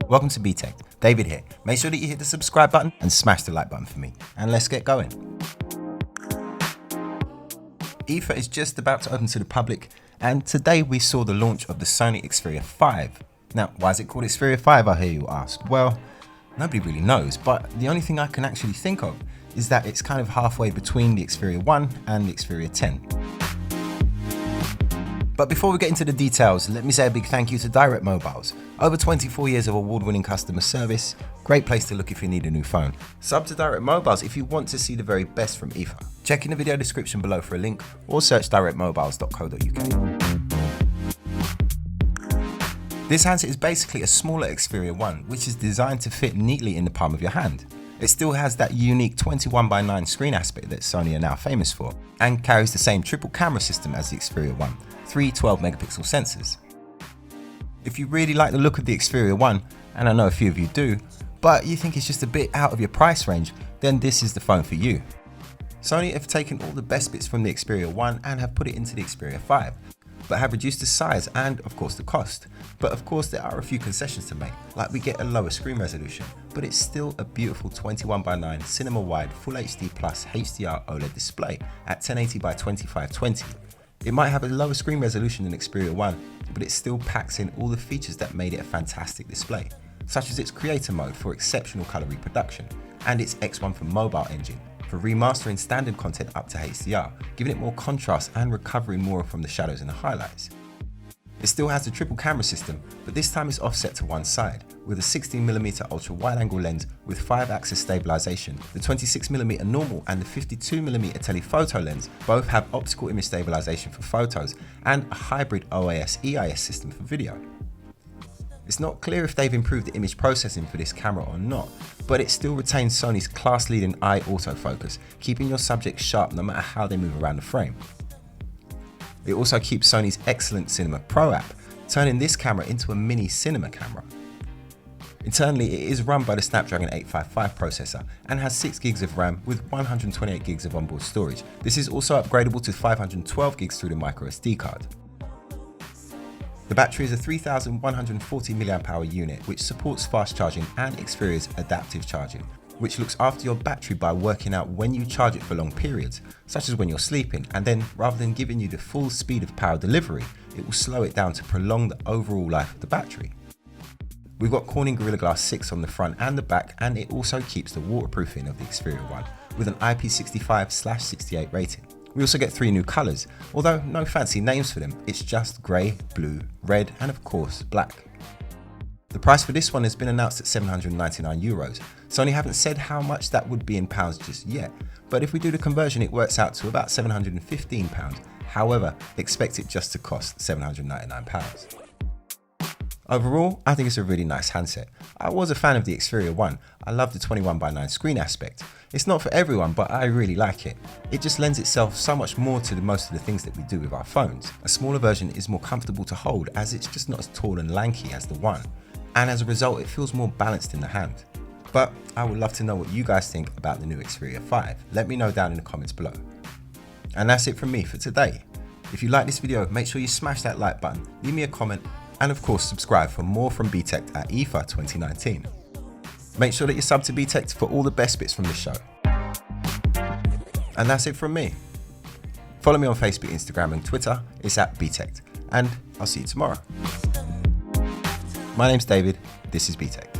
Welcome to Btekt. David here. Make sure that you hit the subscribe button and smash the like button for me. And let's get going. IFA is just about to open to the public, and today we saw the launch of the Sony Xperia 5. Now, why is it called Xperia 5, I hear you ask? Well, nobody really knows, but the only thing I can actually think of is that it's kind of halfway between the Xperia 1 and the Xperia 10. But before we get into the details, let me say a big thank you to Direct Mobiles. Over 24 years of award-winning customer service, great place to look if you need a new phone. Sub to Direct Mobiles if you want to see the very best from IFA. Check in the video description below for a link or search directmobiles.co.uk. This handset is basically a smaller Xperia 1, which is designed to fit neatly in the palm of your hand. It still has that unique 21:9 screen aspect that Sony are now famous for, and carries the same triple camera system as the Xperia 1, 3 12-megapixel sensors. If you really like the look of the Xperia 1, and I know a few of you do, but you think it's just a bit out of your price range, then this is the phone for you. Sony have taken all the best bits from the Xperia 1 and have put it into the Xperia 5, but have reduced the size and of course the cost. But of course there are a few concessions to make, like we get a lower screen resolution, but it's still a beautiful 21:9 cinema wide Full HD Plus HDR OLED display at 1080 by 2520. It might have a lower screen resolution than Xperia 1, but it still packs in all the features that made it a fantastic display, such as its creator mode for exceptional color reproduction, and its X1 for mobile engine, for remastering standard content up to HDR, giving it more contrast and recovering more from the shadows and the highlights. It still has the triple camera system, but this time it's offset to one side, with a 16mm ultra wide angle lens with 5-axis stabilization. The 26mm normal and the 52mm telephoto lens both have optical image stabilization for photos and a hybrid OIS-EIS system for video. It's not clear if they've improved the image processing for this camera or not, but it still retains Sony's class-leading eye autofocus, keeping your subject sharp no matter how they move around the frame. It also keeps Sony's excellent Cinema Pro app, turning this camera into a mini cinema camera. Internally, it is run by the Snapdragon 855 processor and has 6GB of RAM with 128GB of onboard storage. This is also upgradable to 512GB through the microSD card. The battery is a 3140 mAh unit which supports fast charging and Xperia's adaptive charging, which looks after your battery by working out when you charge it for long periods, such as when you're sleeping, and then rather than giving you the full speed of power delivery, it will slow it down to prolong the overall life of the battery. We've got Corning Gorilla Glass 6 on the front and the back, and it also keeps the waterproofing of the Xperia 1 with an IP65/68 rating. We also get 3 new colours, although no fancy names for them, it's just grey, blue, red and of course black. The price for this one has been announced at €799. Sony haven't said how much that would be in pounds just yet, but if we do the conversion it works out to about £715. However, expect it just to cost £799. Overall, I think it's a really nice handset. I was a fan of the Xperia 1. I love the 21:9 screen aspect. It's not for everyone, but I really like it. It just lends itself so much more to most of the things that we do with our phones. A smaller version is more comfortable to hold as it's just not as tall and lanky as the one, and as a result it feels more balanced in the hand. But I would love to know what you guys think about the new Xperia 5. Let me know down in the comments below. And that's it from me for today. If you like this video, make sure you smash that like button, leave me a comment, and of course subscribe for more from Btekt at IFA 2019. Make sure that you sub to Btekt for all the best bits from the show. And that's it from me. Follow me on Facebook, Instagram and Twitter, it's at Btekt, and I'll see you tomorrow. My name's David, this is Btekt.